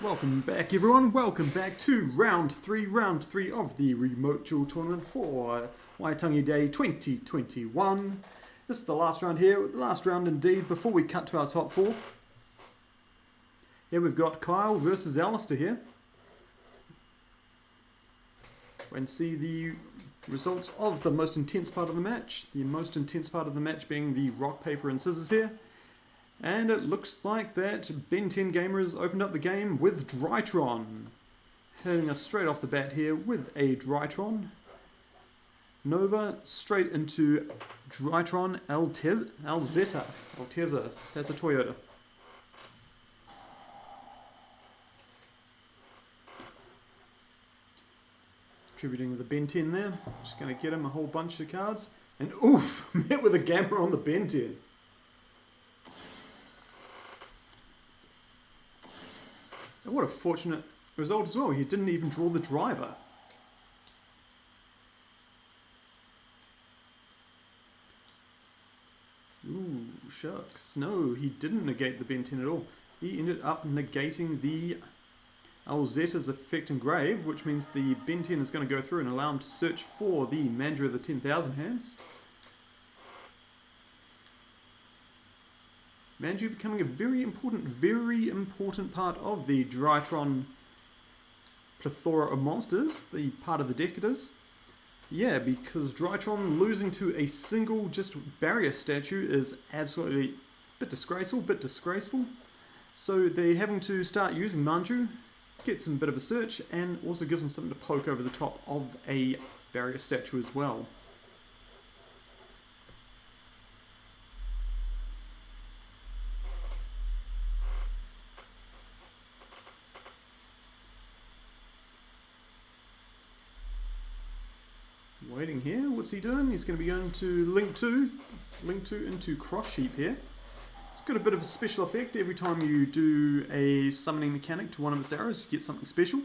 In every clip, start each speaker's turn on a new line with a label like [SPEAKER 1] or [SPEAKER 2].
[SPEAKER 1] Welcome back everyone, welcome back to round 3 of the Remote Duel Tournament for Waitangi Day 2021. This is the last round here, the last round indeed, before we cut to our top 4. Here we've got Kyle versus Alistair here. And see the results of the most intense part of the match. The most intense part of the match being the rock, paper and scissors here. And it looks like that Ben 10 Gamer has opened up the game with Draitron. Hitting us straight off the bat here with a Draitron. Nova straight into Draitron Altezza. That's a Toyota. Contributing the Ben 10 there. Just going to get him a whole bunch of cards. And oof, met with a Gamma on the Ben 10. And what a fortunate result as well. He didn't even draw the driver. Ooh, shucks. No, he didn't negate the Ben 10 at all. He ended up negating the Alzetta's effect engraved, which means the Ben 10 is going to go through and allow him to search for the Manager of the 10,000 hands. Manju becoming a very important part of the Draitron plethora of monsters, the part of the deck it is. Yeah, because Draitron losing to a single just barrier statue is absolutely a bit disgraceful. So they're having to start using Manju, gets him a bit of a search, and also gives him something to poke over the top of a barrier statue as well. Waiting here, what's he doing? He's going to be going to Link 2 into Cross Sheep here. It's got a bit of a special effect. Every time you do a summoning mechanic to one of its arrows, you get something special.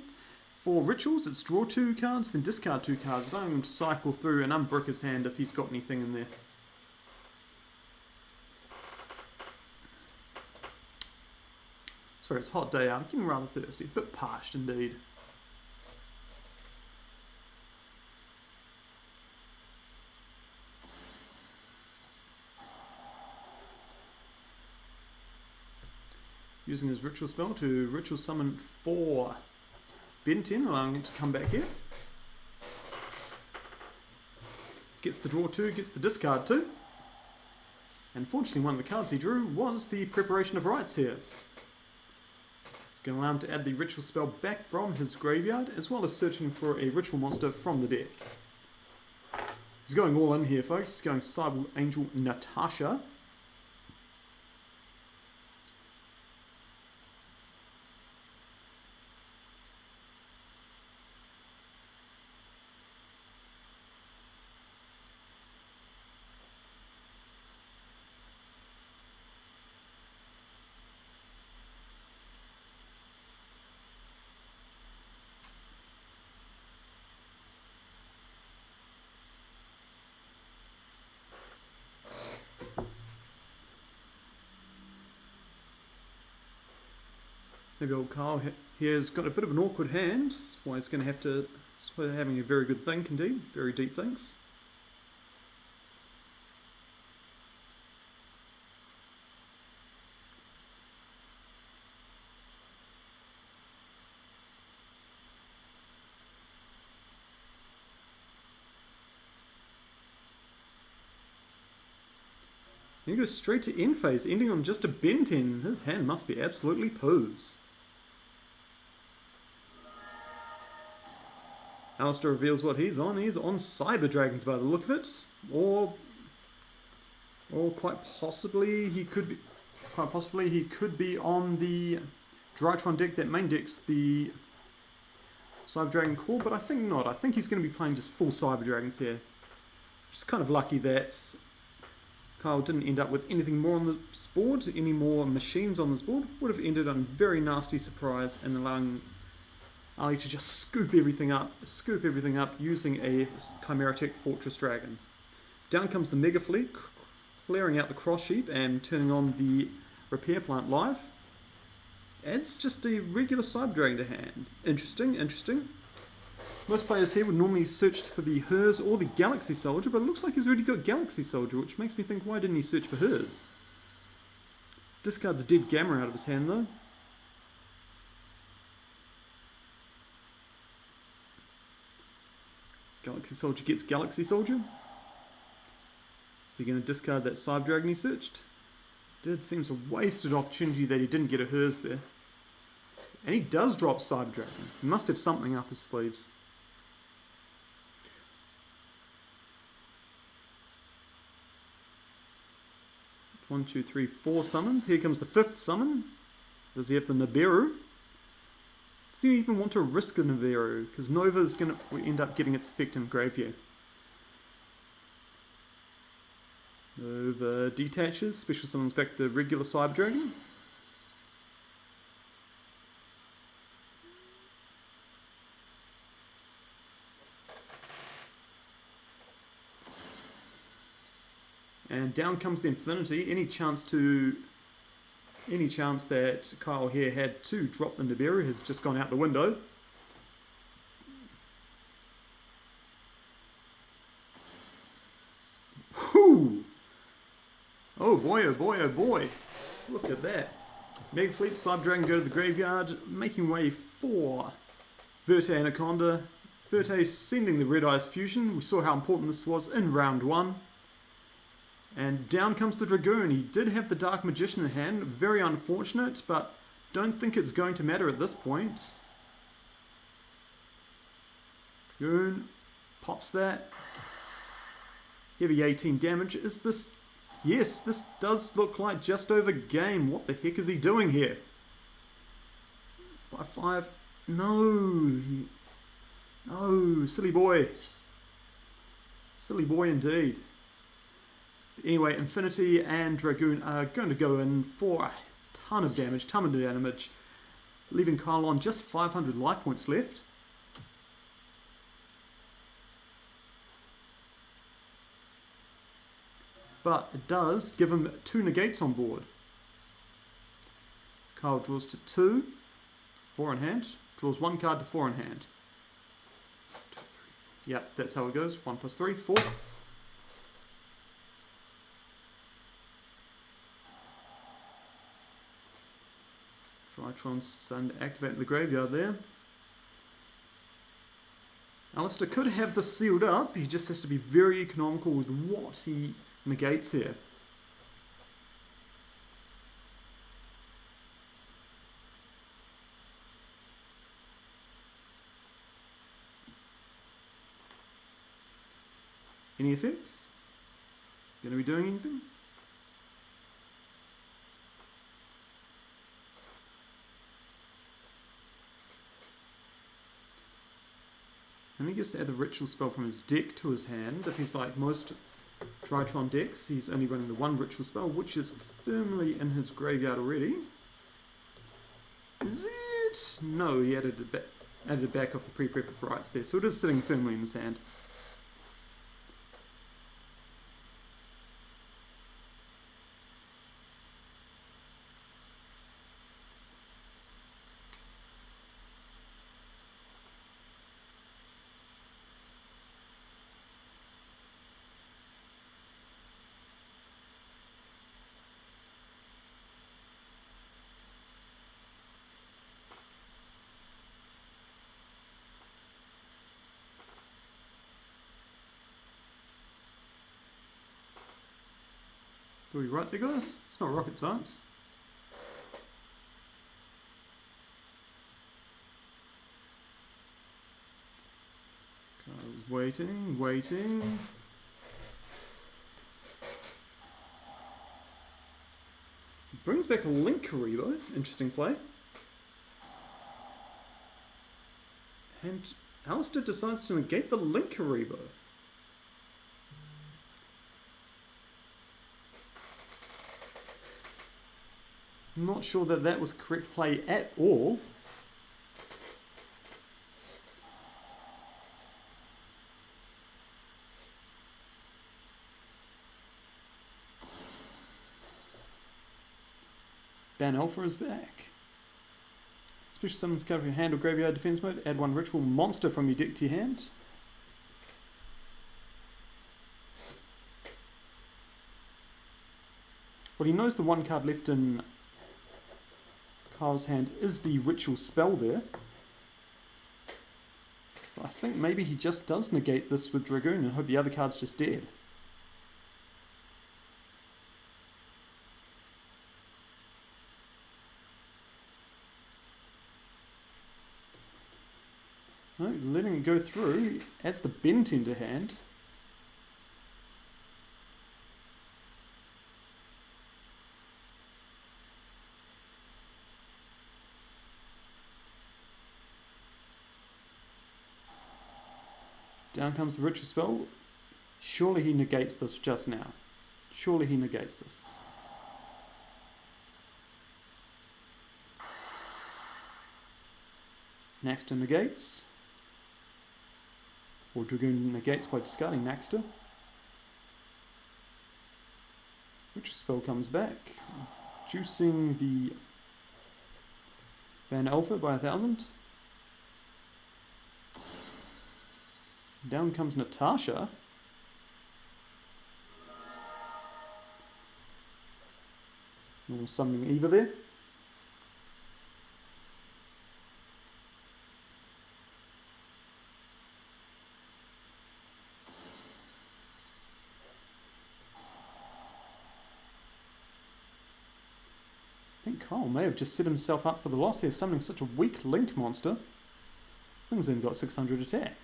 [SPEAKER 1] For rituals, it's draw 2 cards, then discard 2 cards, allowing him to cycle through and unbrick his hand if he's got anything in there. Sorry, it's a hot day out, getting rather thirsty, a bit parched indeed. Using his ritual spell to ritual summon for Ben 10, allowing him to come back here. Gets the draw 2, gets the discard 2. And fortunately one of the cards he drew was the Preparation of Rites here. It's going to allow him to add the ritual spell back from his graveyard, as well as searching for a ritual monster from the deck. He's going all in here folks, he's going Cyber Angel Natasha. Maybe old Kyle here's got a bit of an awkward hand. That's why he's going to have to. It's having a very good think indeed, very deep thinks. And he goes straight to end phase, ending on just a Ben 10. His hand must be absolutely pose. Alistair reveals what he's on. He's on Cyber Dragons by the look of it. Or quite possibly he could be on the Draitron deck that main decks the Cyber Dragon core, but I think not. I think he's going to be playing just full Cyber Dragons here. Just kind of lucky that Kyle didn't end up with anything more on this board, any more machines on this board. Would have ended on a very nasty surprise and allowing Ali to just scoop everything up using a Chimeritic Fortress Dragon. Down comes the Mega Fleet, clearing out the Cross Sheep and turning on the Repair Plant live. Adds just a regular Cyber Dragon to hand. Interesting, interesting. Most players here would normally search for the Hers or the Galaxy Soldier, but it looks like he's already got Galaxy Soldier, which makes me think, why didn't he search for Hers? Discards a dead Gamma out of his hand though. Galaxy Soldier gets Galaxy Soldier. Is he going to discard that Cyber Dragon he searched? Did seems a wasted opportunity that he didn't get a Hers there. And he does drop Cyber Dragon. He must have something up his sleeves. One, two, three, 4 summons. Here comes the 5th summon. Does he have the Nibiru? Does he even want to risk the Nibiru? Because Nova is going to end up getting its effect in the graveyard. Nova detaches. Special summons back the regular Cyber Dragon. And down comes the Infinity. Any chance that Kyle here had to drop the Nibiru has just gone out the window. Whew! Oh boy, oh boy, oh boy. Look at that. Mega Fleet, Cyber Dragon go to the graveyard, making way for Verte Anaconda. Verte sending the Red Eyes Fusion. We saw how important this was in round 1. And down comes the Dragoon. He did have the Dark Magician in hand. Very unfortunate, but don't think it's going to matter at this point. Dragoon pops that. Heavy 18 damage. Is this... Yes, this does look like just over game. What the heck is he doing here? 5-5. No. No. Silly boy. Silly boy indeed. Anyway, Infinity and Dragoon are going to go in for a ton of damage, leaving Kyle on just 500 life points left. But it does give him 2 negates on board. Kyle draws to 2, 4 in hand, draws 1 card to 4 in hand. 2, 3, 4. Yep, that's how it goes. 1 plus 3, 4. Draitron's starting to activate in the graveyard there. Alistair could have this sealed up. He just has to be very economical with what he negates here. Any effects? Going to be doing anything? And he gets to add the ritual spell from his deck to his hand. If he's like most Draitron decks, he's only running the 1 ritual spell, which is firmly in his graveyard already. Is it? No, he added it back off the pre-prep of rights there, so it is sitting firmly in his hand. Are we right there, guys? It's not rocket science. Kyle's waiting. Brings back a Link Karibo. Interesting play. And Alistair decides to negate the Link Karibo. I'm not sure that that was correct play at all. Ban Alpha is back. Special summons card from your hand or graveyard defense mode. Add 1 ritual monster from your deck to your hand. Well, he knows the 1 card left in Kyle's hand is the ritual spell there. So I think maybe he just does negate this with Dragoon and hope the other card's just dead. No, letting it go through, adds the bent into hand. Down comes the ritual spell. Surely he negates this just now. Surely he negates this. Naxter negates. Or Dragoon negates by discarding Naxter. Ritual spell comes back. Juicing the Van Alpha by 1,000. Down comes Natasha. Normal summoning Eva there. I think Kyle may have just set himself up for the loss here, summoning such a weak Link monster. Thing's only got 600 attack.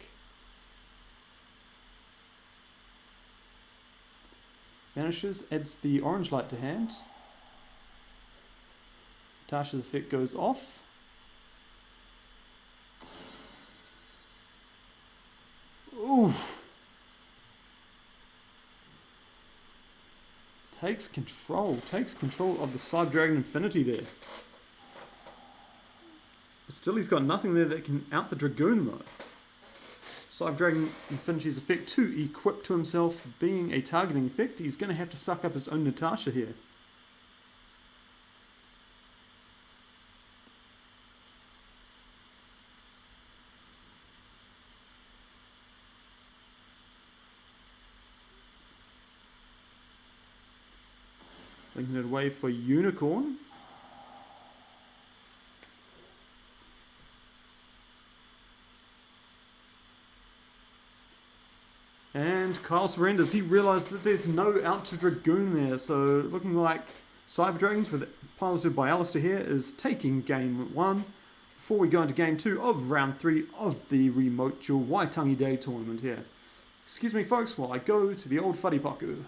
[SPEAKER 1] Vanishes, adds the orange light to hand. Natasha's effect goes off. Oof. Takes control of the Cyber Dragon Infinity there. Still, he's got nothing there that can out the Dragoon though. Cyber Dragon Infinity's effect to equip to himself being a targeting effect. He's going to have to suck up his own Natasha here. Linking it away for Unicorn. And Kyle surrenders. He realised that there's no out to Dragoon there. So looking like Cyber Dragons, with piloted by Alistair here, is taking game 1 before we go into game 2 of round 3 of the remote dual Waitangi Day tournament here. Excuse me folks while I go to the old Wharipaku.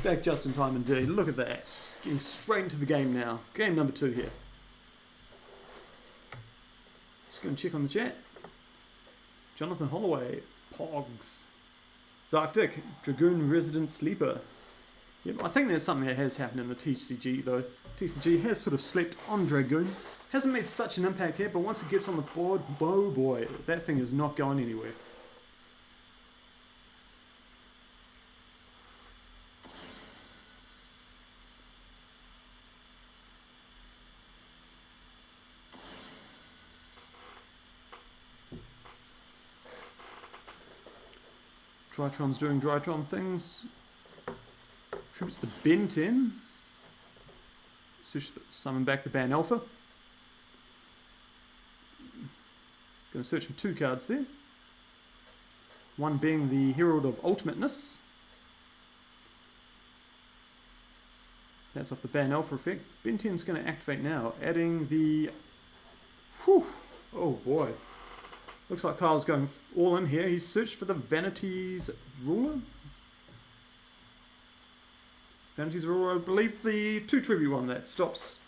[SPEAKER 1] Back just in time indeed. Look at that. Just getting straight into the game now. Game number 2 here. Just go and check on the chat. Jonathan Holloway. Pogs. Zarktic. Dragoon Resident Sleeper. Yep, I think there's something that has happened in the TCG though. TCG has sort of slept on Dragoon. Hasn't made such an impact here, but once it gets on the board, oh boy, that thing is not going anywhere. Draitron's doing Draitron things. Tributes the bent in. Summon back the Ban Alpha. Going to search for 2 cards there. One being the Herald of Ultimateness. That's off the Ban Alpha effect. Ben 10's going to activate now, adding the... Whew! Oh boy. Looks like Kyle's going all in here. He's searched for the Vanity's Ruler. Vanity's Ruler, I believe the 2 tribute one that stops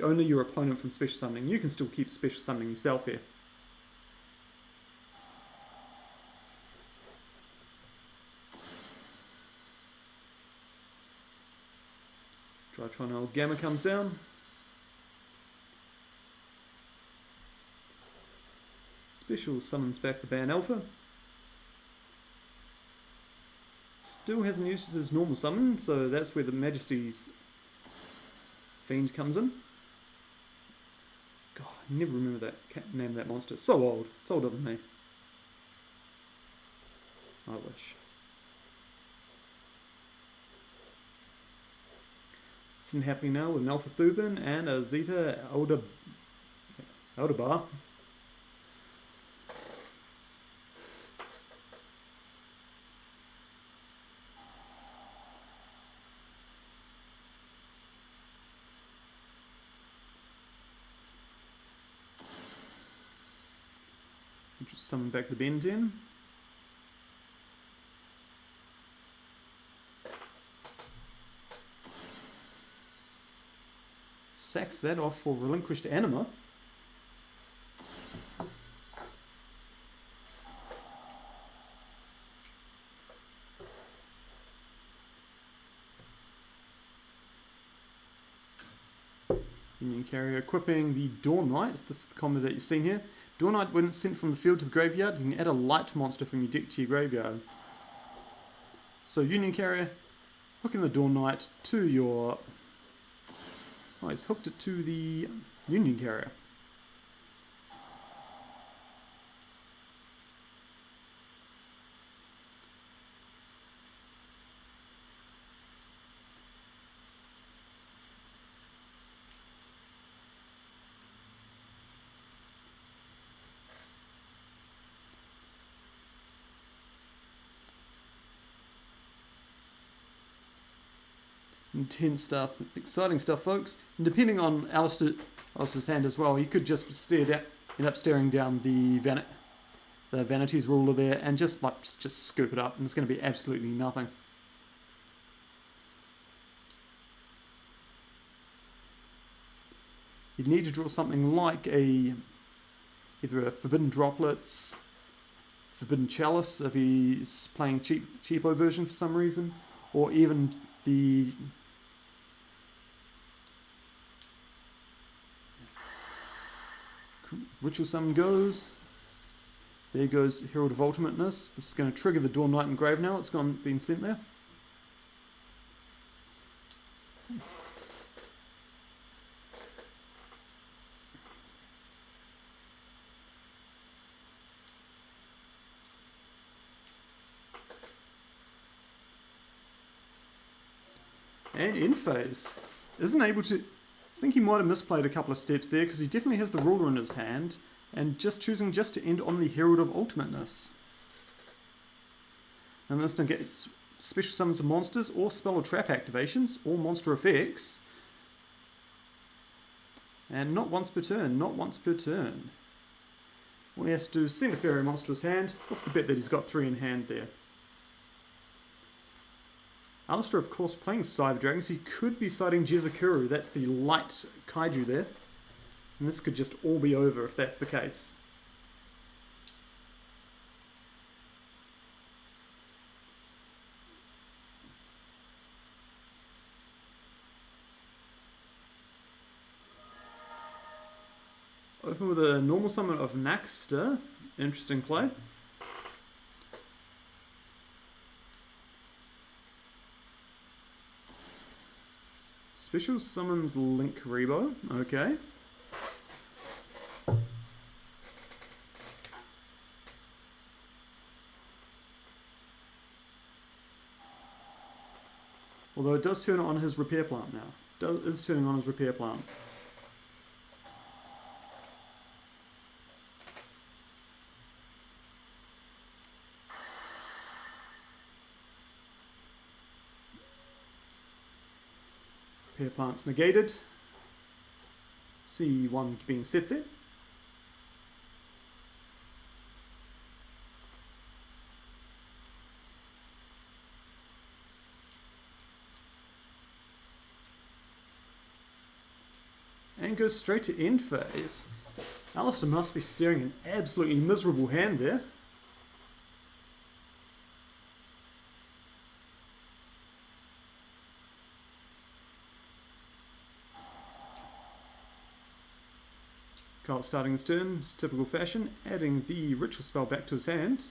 [SPEAKER 1] only your opponent from special summoning. You can still keep special summoning yourself here. Draitron old Gamma comes down. Special summons back the Ban Alpha. Still hasn't used his normal summon, so that's where the Majesty's Fiend comes in. God, I never remember that name of that monster. It's so old. It's older than me. I wish. This isn't happening now with an Alpha Thuban and a Zeta Elderbar. Just summon back the Ben 10. Sacks that off for Relinquished Anima. Union Carrier equipping the Dawn Knight. This is the combo that you've seen here. Dawn Knight, when it's sent from the field to the graveyard, you can add a light monster from your deck to your graveyard. So Union Carrier, hooking the Dawn Knight to your... Oh, he's hooked it to the Union Carrier. Intense stuff, exciting stuff, folks. And depending on Alistair's hand as well, he could just end up staring down the Vanity's Ruler there and just scoop it up, and it's going to be absolutely nothing. You'd need to draw something like either a Forbidden Droplets, Forbidden Chalice if he's playing cheapo version for some reason, or even the Ritual Summon goes. There goes Herald of Ultimateness. This is going to trigger the Dawn Knight Engrave now. It's been sent there. And in phase. Isn't able to... I think he might have misplayed a couple of steps there because he definitely has the ruler in his hand and choosing to end on the Herald of Ultimateness. And this going to get special summons of monsters or spell or trap activations or monster effects. And not once per turn, not once per turn. All he has to do is send a fairy monster to his hand. What's the bet that he's got 3 in hand there? Alistair, of course, playing Cyber Dragons. He could be siding Jezakuru. That's the light kaiju there. And this could just all be over if that's the case. Open with a normal summon of Naxter. Interesting play. Special summons Link Rebo. Okay. Although it does turn on his repair plant now. It is turning on his repair plant. Pair of Plants negated. C1 being set there. And goes straight to end phase. Alistair must be staring an absolutely miserable hand there. Kyle starting his turn, his typical fashion, adding the ritual spell back to his hand.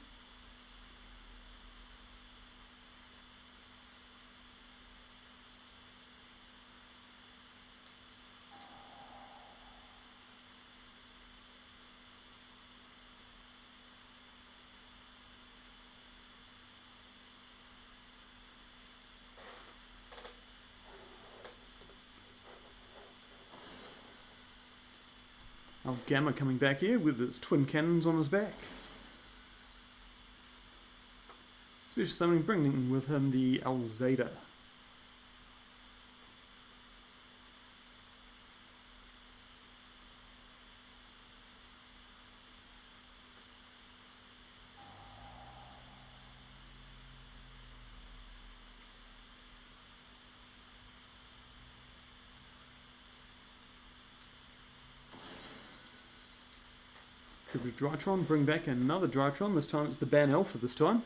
[SPEAKER 1] Our Gamma coming back here with his twin cannons on his back. Special summoning, bringing with him the Alzada. Tribute Draitron, bring back another Draitron, this time it's the Ban Alpha this time.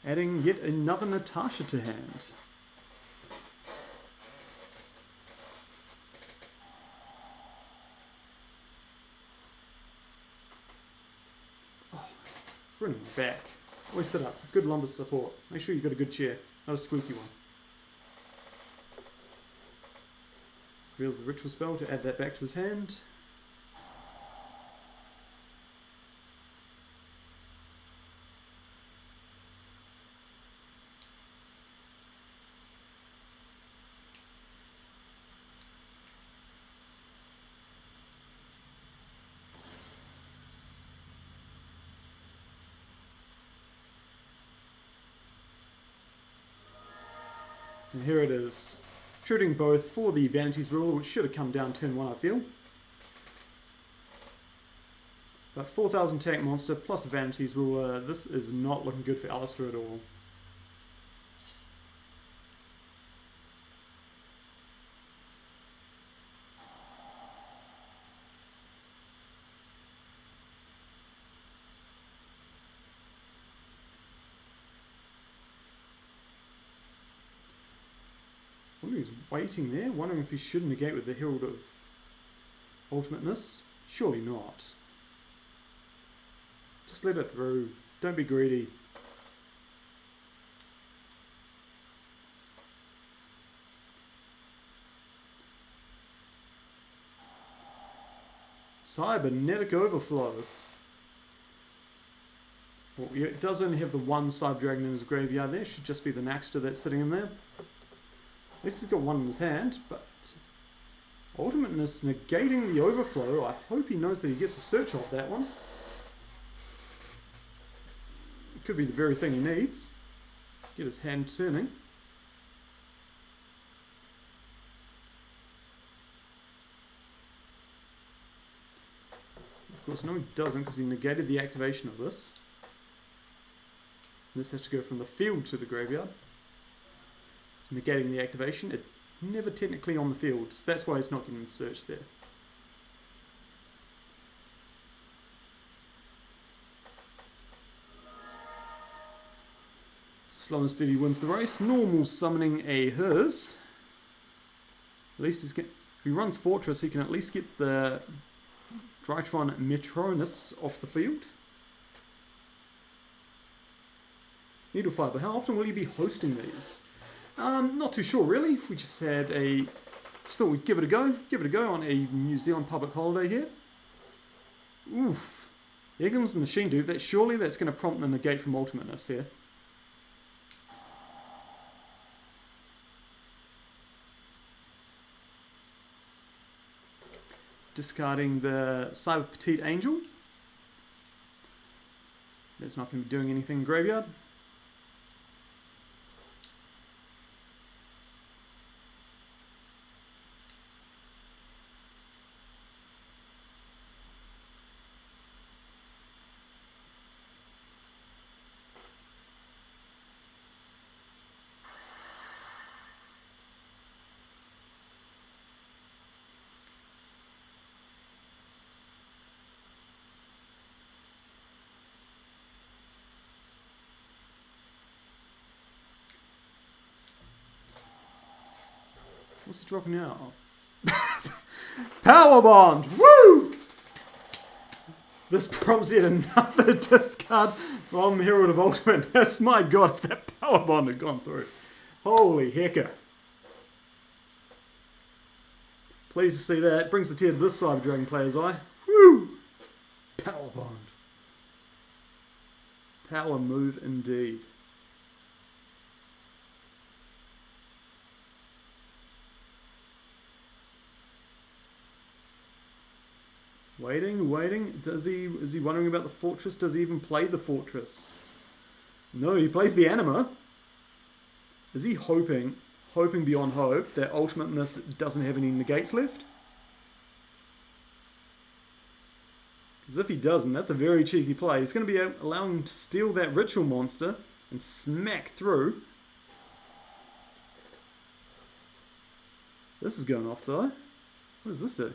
[SPEAKER 1] Adding yet another Natasha to hand. Oh, bring him back. Always sit up. Good lumbar support. Make sure you've got a good chair, not a squeaky one. Reveals the ritual spell to add that back to his hand. And here it is. Shooting both for the Vanities Ruler, which should have come down turn 1, I feel. But 4,000 tank monster plus a Vanities Ruler, this is not looking good for Alistair at all. He's waiting there, wondering if he should negate with the Herald of Ultimateness. Surely not. Just let it through. Don't be greedy. Cybernetic Overflow. Well, yeah, it does only have the one Cyber Dragon in his graveyard there. Should just be the Naxter that's sitting in there. At least he's got one in his hand, but Ultimateness negating the overflow. I hope he knows that he gets a search off that one. It could be the very thing he needs. Get his hand turning. Of course, no he doesn't because he negated the activation of this. This has to go from the field to the graveyard. Negating the activation, it's never technically on the field, so that's why it's not getting searched there. Slow and Steady wins the race. Normal summoning a hers. At least if he runs Fortress, he can at least get the Draitron Metronus off the field. Needle Fiber, how often will you be hosting these? Not too sure really. We just had just thought we'd give it a go. Give it a go on a New Zealand public holiday here. Oof. Here comes the machine dude. Surely that's going to prompt the negate from Ultimateness here. Discarding the Cyber Petite Angel. That's not going to be doing anything in graveyard. What's he dropping now? Power Bond! Woo! This prompts yet another discard from Herald of Ultimateness. My god, if that Power Bond had gone through. Holy hecker. Pleased to see that. Brings the tear to this Cyber Dragon player's eye. Woo! Power Bond. Power move indeed. Waiting. Is he wondering about the fortress? Does he even play the fortress? No, he plays the anima. Is he hoping beyond hope that Ultimateness doesn't have any negates left? Because if he doesn't, that's a very cheeky play. He's going to be allowing him to steal that ritual monster and smack through. This is going off though. What does this do?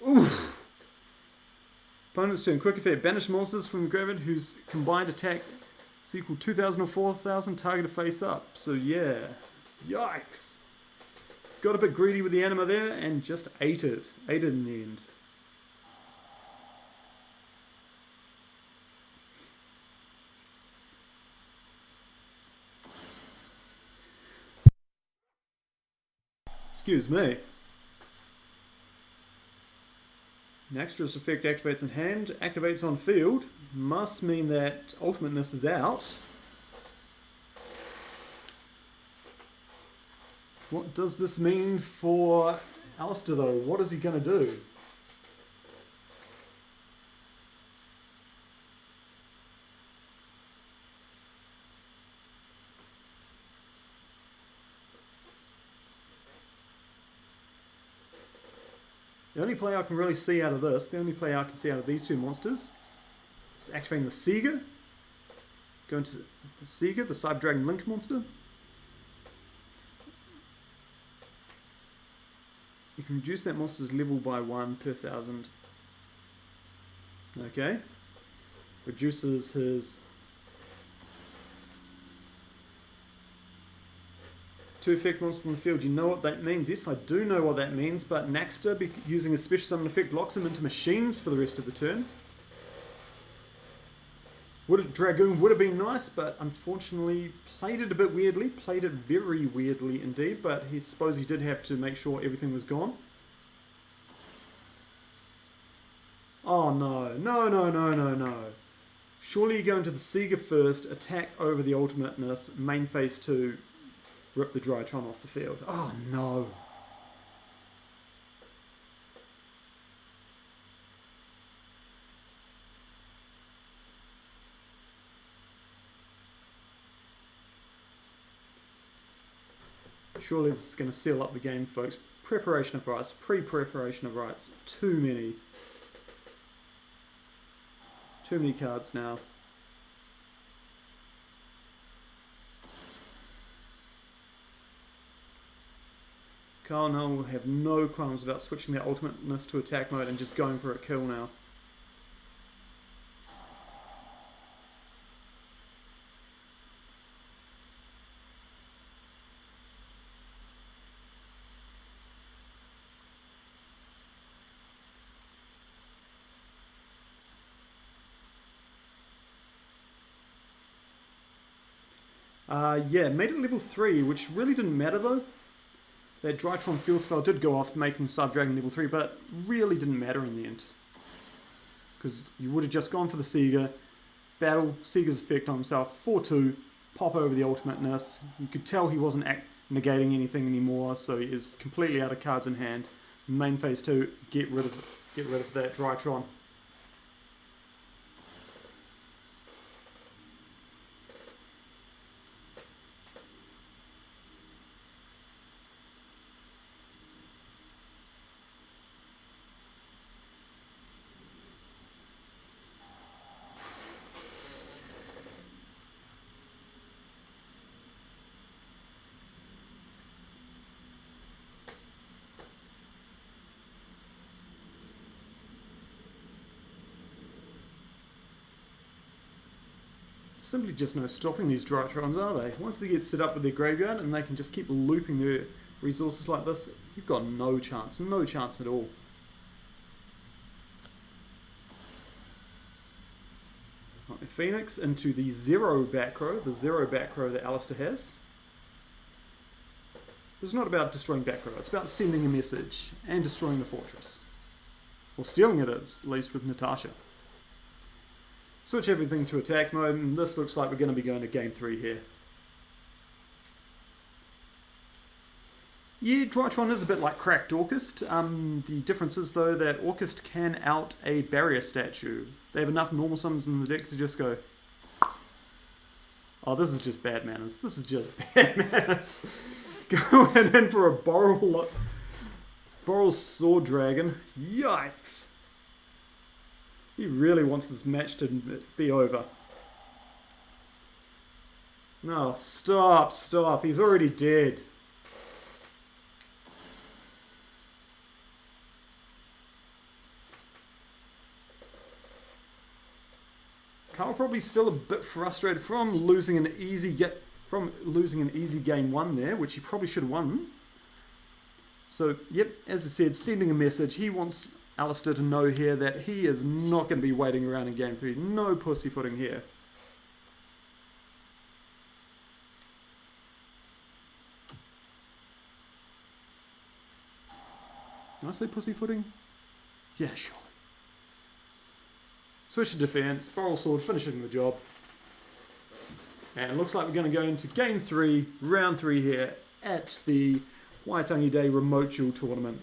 [SPEAKER 1] Oof. Opponent's turn. Quick effect. Banish monsters from the graveyard whose combined attack is equal 2,000 or 4,000. Target to face up. So yeah. Yikes. Got a bit greedy with the anima there and just ate it. Ate it in the end. Excuse me. An extras effect activates in hand, activates on field. Must mean that Ultimateness is out. What does this mean for Alistair though? What is he going to do? The only play I can really see out of this, the only play I can see out of these two monsters is activating the Seeger. Going to the Seeger, the Cyber Dragon Link monster. You can reduce that monster's level by 1 per 1,000. Okay. Reduces his 2 effect monsters on the field. You know what that means? Yes, I do know what that means, but Naxter, using a special summon effect, locks him into machines for the rest of the turn. Dragoon would have been nice, but unfortunately played it a bit weirdly. Played it very weirdly indeed, but I suppose he did have to make sure everything was gone. Oh no, no. Surely you go into the Seeger first, attack over the Ultimateness, main phase 2, rip the Draitron off the field. Oh no. Surely this is going to seal up the game, folks. Preparation of rights, pre-preparation of rights. Too many. Too many cards now. Carl now will have no qualms about switching their Ultimateness to attack mode and just going for a kill now. Yeah, made it level 3, which really didn't matter though. That Draitron field spell did go off, making Cyber Dragon level 3, but really didn't matter in the end. Because you would have just gone for the Seeger, battle Seeger's effect on himself, 4-2, pop over the Ultimateness. You could tell he wasn't negating anything anymore, so he is completely out of cards in hand. Main phase 2, get rid of that Draitron. simply just no stopping these Draitrons, are they? Once they get set up with their graveyard and they can just keep looping their resources like this, you've got no chance at all. Right, Phoenix into the 0 back row, that Alistair has. It's not about destroying back row, it's about sending a message and destroying the fortress. Or stealing it at least with Natasha. Switch everything to attack mode, and this looks like we're going to be going to game 3 here. Yeah, Draitron is a bit like cracked Orchist. The difference is though that Orchist can out a barrier statue. They have enough normal summons in the deck to just go, oh, this is just bad manners. This is just bad manners. Going in for a Boral Sword Dragon. Yikes. He really wants this match to be over. No, stop. He's already dead. Carl probably still a bit frustrated from losing an easy game 1 there, which he probably should have won. So, yep, as I said, sending a message. He wants Alistair to know here that he is not going to be waiting around in game 3. No pussyfooting here. Can I say pussyfooting? Yeah, sure. Switch to defense, Boral Sword finishing the job. And it looks like we're going to go into game 3, round 3 here at the Waitangi Day Remote Duel Tournament.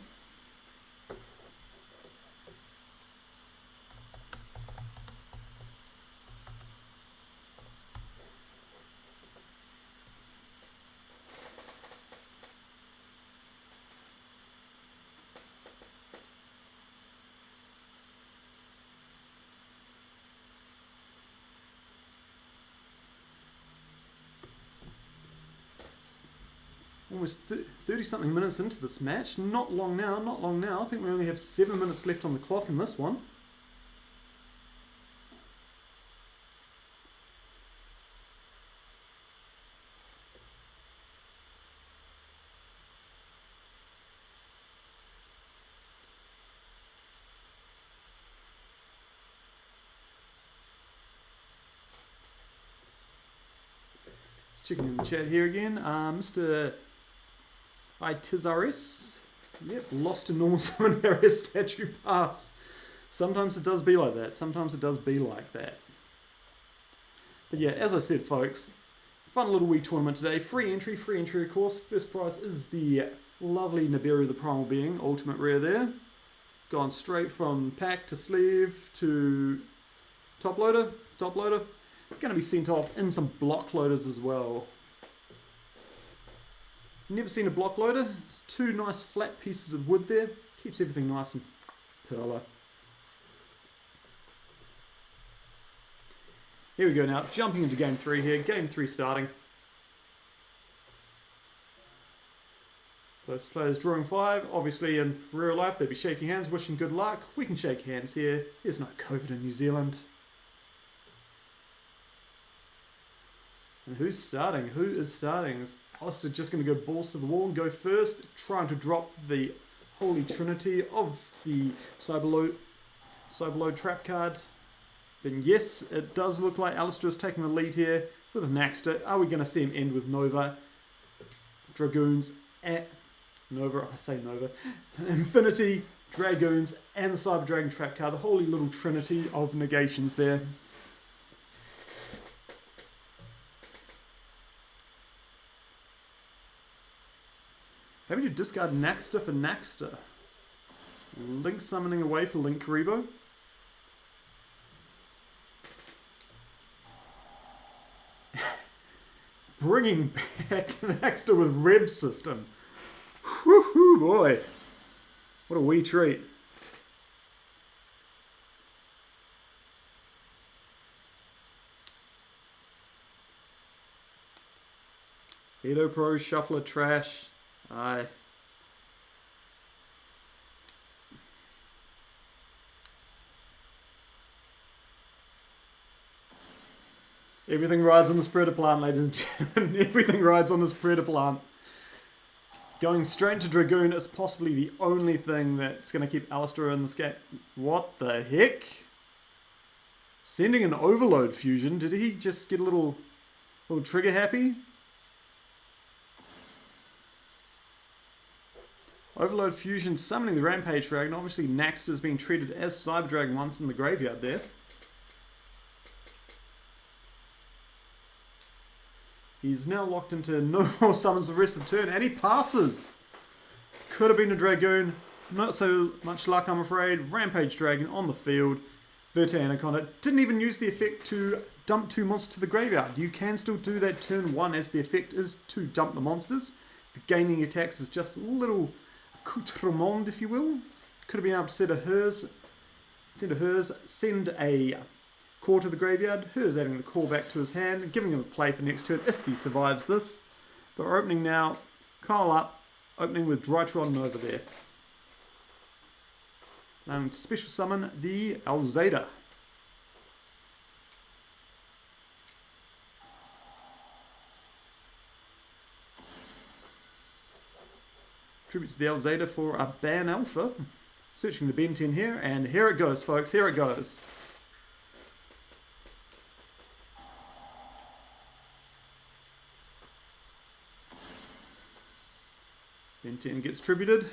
[SPEAKER 1] Almost 30-something minutes into this match. Not long now. I think we only have 7 minutes left on the clock in this one. Just checking in the chat here again. Mr. Tizaris. Yep, lost to normal summon barrier statue pass. Sometimes it does be like that. But yeah, as I said, folks, fun little wee tournament today. Free entry of course. First prize is the lovely Nibiru the Primal Being, ultimate rare there. Gone straight from pack to sleeve to top loader. Going to be sent off in some block loaders as well. Never seen a block loader. It's 2 nice flat pieces of wood there. Keeps everything nice and perla. Here we go now. Jumping into game 3 here. Game 3 starting. Both players drawing 5. Obviously in real life they'd be shaking hands, wishing good luck. We can shake hands here. There's no COVID in New Zealand. And who's starting? Who is starting? Is Alistair just going to go balls to the wall and go first, trying to drop the holy trinity of the Cyberload trap card? But yes, it does look like Alistair is taking the lead here with a Naxter. Are we going to see him end with Nova, Dragoons, Infinity, Dragoons, and the Cyber Dragon trap card? The holy little trinity of negations there. Maybe you discard Naxter for Naxter. Link summoning away for Link Karibo. Bringing back Naxter with Rev system. Woohoo, boy. What a wee treat. Edo Pro, Shuffler, Trash. Aye. Everything rides on this Predator plant, ladies and gentlemen. Everything rides on this Predator plant. Going straight to Dragoon is possibly the only thing that's going to keep Alistair in this game. What the heck? Sending an Overload Fusion. Did he just get a little trigger happy? Overload Fusion summoning the Rampage Dragon. Obviously Naxter's being treated as Cyber Dragon once in the graveyard there. He's now locked into no more summons the rest of the turn, and he passes. Could have been a Dragoon. Not so much luck, I'm afraid. Rampage Dragon on the field. Verta Anaconda didn't even use the effect to dump 2 monsters to the graveyard. You can still do that turn 1 as the effect is to dump the monsters. The gaining attacks is just a little accoutrement, if you will. Could have been able to send a hers, send a core to the graveyard. Hers adding the core back to his hand, giving him a play for next turn if he survives this. But we're opening now. Kyle up, opening with Draitron over there. Allowing to special summon the Alzada. Tribute to the Alzada for a Ban Alpha. Searching the Ben 10 here, and here it goes, folks. Here it goes. Ben 10 gets tributed.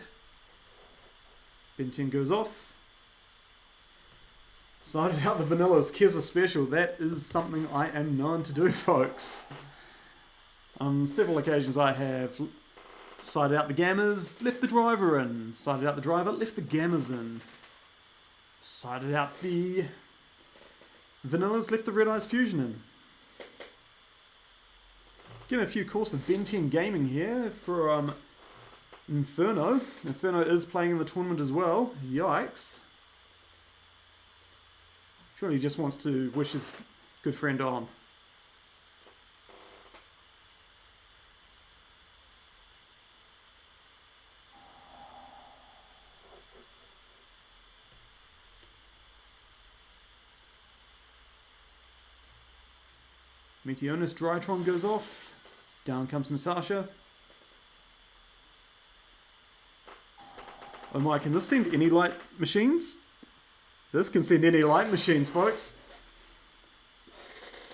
[SPEAKER 1] Ben 10 goes off. Sided out the vanillas. Keza special. That is something I am known to do, folks. On several occasions I have sided out the gammas, left the driver in. Sided out the driver, left the gammas in. Sided out the vanillas, left the Red Eyes Fusion in. Getting a few calls for Ben 10 Gaming here for Inferno. Inferno is playing in the tournament as well. Yikes. Surely he just wants to wish his good friend on. Meteonis Draitron goes off. Down comes Natasha. Oh my, can this send any light machines? This can send any light machines, folks.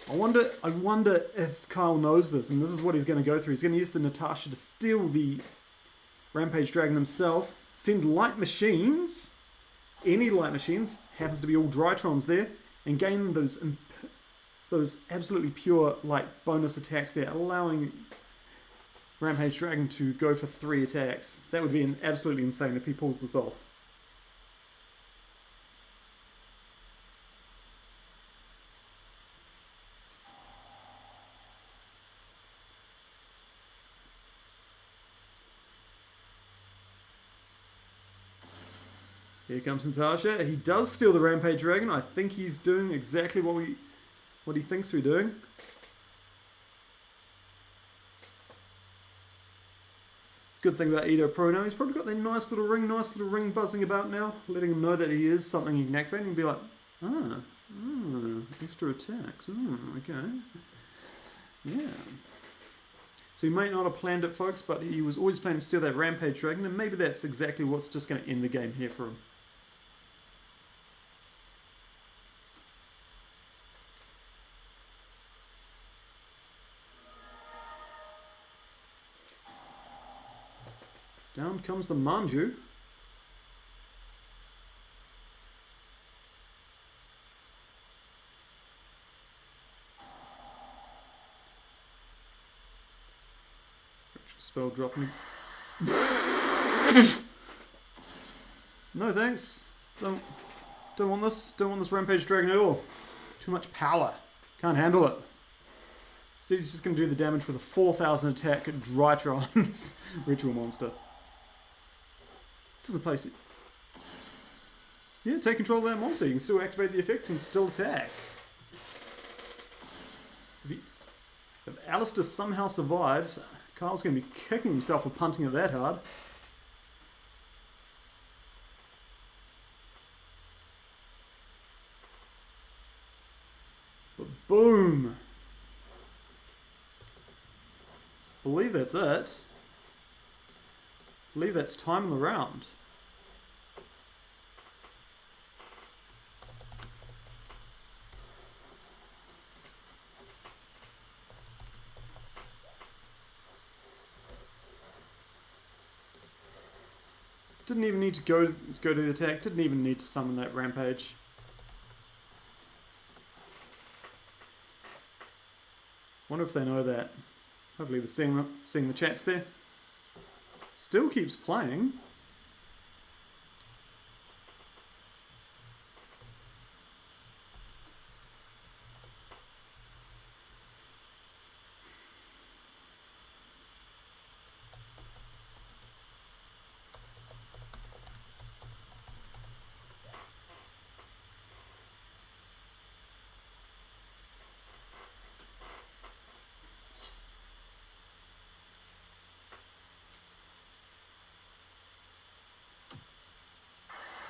[SPEAKER 1] I wonder if Kyle knows this, and this is what he's going to go through. He's going to use the Natasha to steal the Rampage Dragon himself, send light machines, any light machines, happens to be all Draitrons there, and gain those absolutely pure light bonus attacks there, allowing Rampage Dragon to go for 3 attacks. That would be absolutely insane if he pulls this off. Here comes Natasha. He does steal the Rampage Dragon. I think he's doing exactly what he thinks we're doing. Good thing about Edo Pro now, he's probably got that nice little ring buzzing about now, letting him know that he is something he can activate, and he'll be like, extra attacks, okay. Yeah. So he might not have planned it, folks, but he was always planning to steal that Rampage Dragon, and maybe that's exactly what's just going to end the game here for him. Down comes the Manju. Spell dropping. No thanks. Don't want this. Don't want this Rampage Dragon at all. Too much power. Can't handle it. So he's just going to do the damage with a 4,000 attack at Draitron Ritual Monster. Doesn't place it. Yeah, take control of that monster. You can still activate the effect and still attack. If Alistair somehow survives, Kyle's going to be kicking himself for punting it that hard. But boom! believe that's it. I believe that's time in the round. Didn't even need to go to the attack. Didn't even need to summon that rampage. Wonder if they know that. Hopefully they're seeing the chats there. Still keeps playing.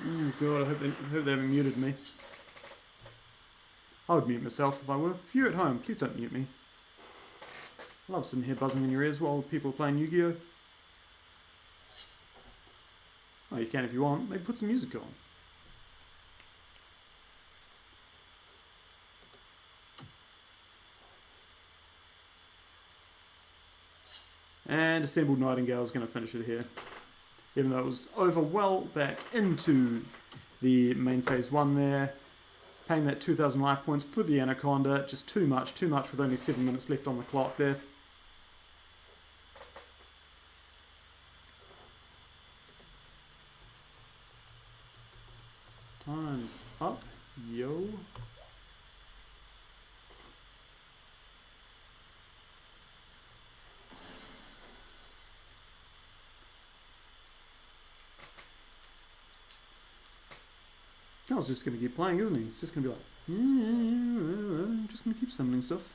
[SPEAKER 1] Oh god, I hope they haven't muted me. I would mute myself if I were. If you're at home, please don't mute me. I love sitting here buzzing in your ears while people are playing Yu-Gi-Oh! Oh, you can if you want. Maybe put some music on. And Assembled Nightingale is going to finish it here. Even though it was over well back into the main phase 1 there. Paying that 2,000 life points for the Anaconda. Just too much with only 7 minutes left on the clock there. Time's up, yo. Carl's just going to keep playing, isn't he? He's just going to be like, I'm just going to keep summoning stuff.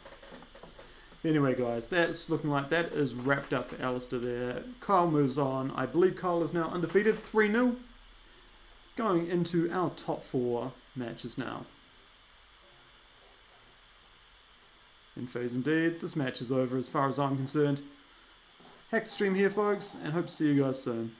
[SPEAKER 1] Anyway, guys, that's looking like that is wrapped up for Alistair there. Kyle moves on. I believe Kyle is now undefeated, 3-0. Going into our top 4 matches now. In phase indeed. This match is over as far as I'm concerned. Hack the stream here, folks, and hope to see you guys soon.